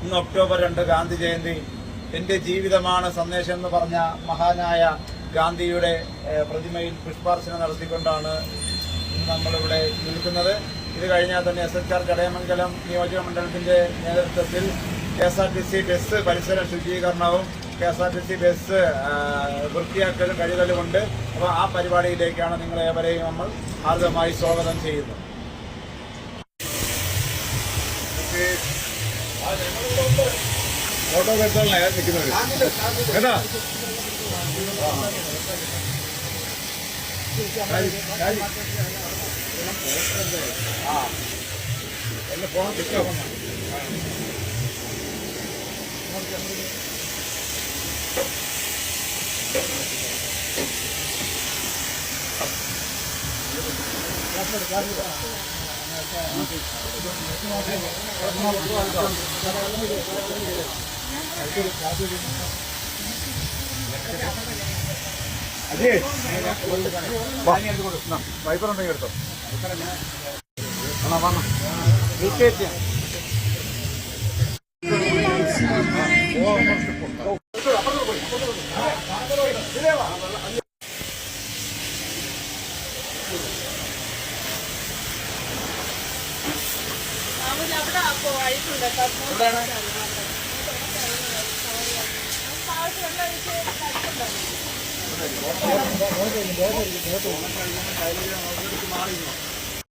ഇന്ന് ഒക്ടോബർ 2 ഗാന്ധി ജയന്തി. എൻ്റെ ജീവിതമാണ് സന്ദേശം എന്ന് പറഞ്ഞ മഹാനായ ഗാന്ധിയുടെ പ്രതിമയിൽ പുഷ്പാർച്ചന നടത്തിക്കൊണ്ടാണ് നമ്മളിവിടെ നിൽക്കുന്നത്. ഇത് കഴിഞ്ഞാൽ തന്നെ SHR ചടയമംഗലം നിയോജക മണ്ഡലത്തിൻ്റെ നേതൃത്വത്തിൽ KSRTC ബസ് പരിസര ശുചീകരണവും KSRTC ബസ് വൃത്തിയാക്കലും കഴുകലുമുണ്ട്. അപ്പോൾ ആ പരിപാടിയിലേക്കാണ് നിങ്ങളേവരെയും നമ്മൾ ഹാർദമായി സ്വാഗതം ചെയ്യുന്നു. ഫോട്ടോ എടുത്തോളാം നിൽക്കുന്നവർ കേട്ടോ. എന്നെ ഫോൺ കിട്ടാം. വൈപ്പർ ഉണ്ടെങ്കിൽ എടുത്തോ.